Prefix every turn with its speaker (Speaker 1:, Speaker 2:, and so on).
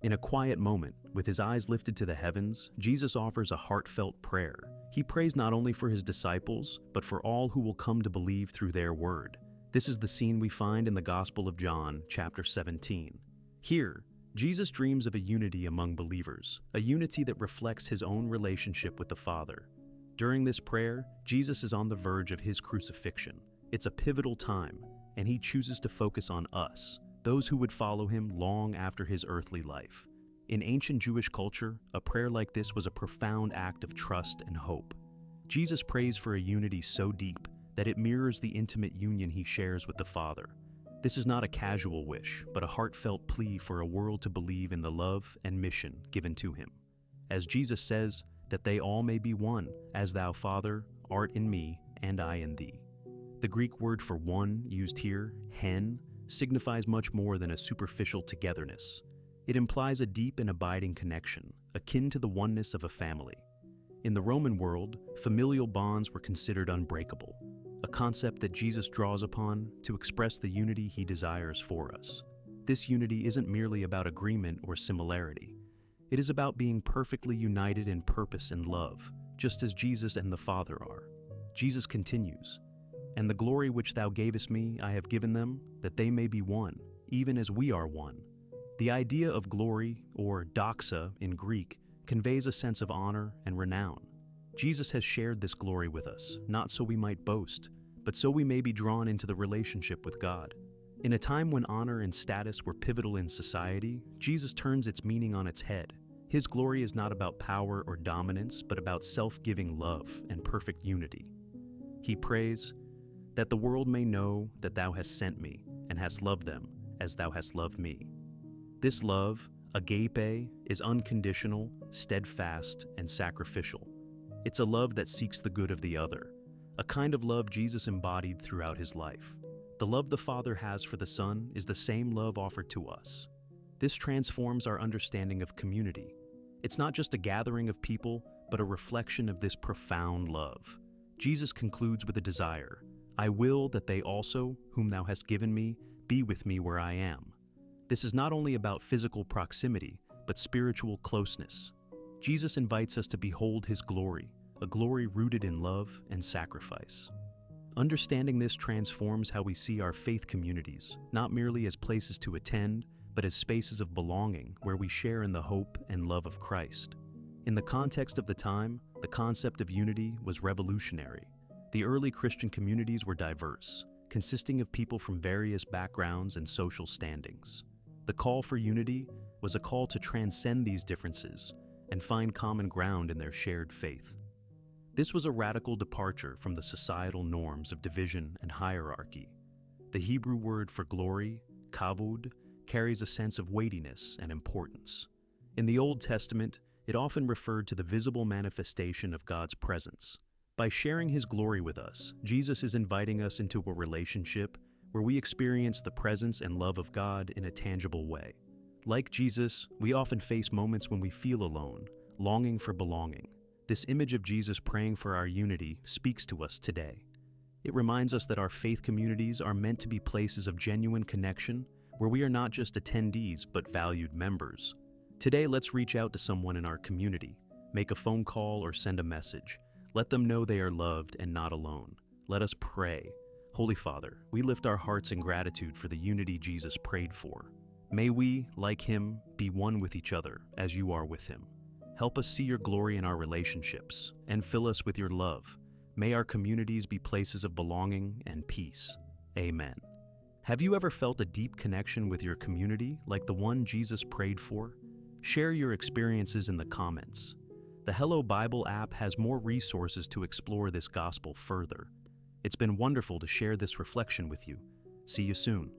Speaker 1: In a quiet moment, with his eyes lifted to the heavens, Jesus offers a heartfelt prayer. He prays not only for his disciples, but for all who will come to believe through their word. This is the scene we find in the Gospel of John, chapter 17. Here, Jesus dreams of a unity among believers, a unity that reflects his own relationship with the Father. During this prayer, Jesus is on the verge of his crucifixion. It's a pivotal time, and he chooses to focus on us, those who would follow him long after his earthly life. In ancient Jewish culture, a prayer like this was a profound act of trust and hope. Jesus prays for a unity so deep that it mirrors the intimate union he shares with the Father. This is not a casual wish, but a heartfelt plea for a world to believe in the love and mission given to him. As Jesus says, that they all may be one, as thou, Father, art in me, and I in thee. The Greek word for one, used here, hen, signifies much more than a superficial togetherness. It implies a deep and abiding connection, akin to the oneness of a family. In the Roman world, familial bonds were considered unbreakable, a concept that Jesus draws upon to express the unity he desires for us. This unity isn't merely about agreement or similarity. It is about being perfectly united in purpose and love, just as Jesus and the Father are. Jesus continues, "And the glory which thou gavest me I have given them, that they may be one, even as we are one." The idea of glory, or doxa in Greek, conveys a sense of honor and renown. Jesus has shared this glory with us, not so we might boast, but so we may be drawn into the relationship with God. In a time when honor and status were pivotal in society, Jesus turns its meaning on its head. His glory is not about power or dominance, but about self-giving love and perfect unity. He prays, "That the world may know that thou hast sent me, and hast loved them as thou hast loved me." This love, agape, is unconditional, steadfast, and sacrificial. It's a love that seeks the good of the other, a kind of love Jesus embodied throughout his life. The love the Father has for the Son is the same love offered to us. This transforms our understanding of community. It's not just a gathering of people, but a reflection of this profound love. Jesus concludes with a desire, "I will that they also, whom thou hast given me, be with me where I am." This is not only about physical proximity, but spiritual closeness. Jesus invites us to behold his glory, a glory rooted in love and sacrifice. Understanding this transforms how we see our faith communities, not merely as places to attend, but as spaces of belonging where we share in the hope and love of Christ. In the context of the time, the concept of unity was revolutionary. The early Christian communities were diverse, consisting of people from various backgrounds and social standings. The call for unity was a call to transcend these differences and find common ground in their shared faith. This was a radical departure from the societal norms of division and hierarchy. The Hebrew word for glory, kavod, carries a sense of weightiness and importance. In the Old Testament, it often referred to the visible manifestation of God's presence. By sharing his glory with us, Jesus is inviting us into a relationship where we experience the presence and love of God in a tangible way. Like Jesus, we often face moments when we feel alone, longing for belonging. This image of Jesus praying for our unity speaks to us today. It reminds us that our faith communities are meant to be places of genuine connection, where we are not just attendees but valued members. Today, let's reach out to someone in our community. Make a phone call or send a message. Let them know they are loved and not alone. Let us pray. Holy Father, we lift our hearts in gratitude for the unity Jesus prayed for. May we, like him, be one with each other as you are with him. Help us see your glory in our relationships and fill us with your love. May our communities be places of belonging and peace. Amen. Have you ever felt a deep connection with your community like the one Jesus prayed for? Share your experiences in the comments. The Hello Bible app has more resources to explore this gospel further. It's been wonderful to share this reflection with you. See you soon.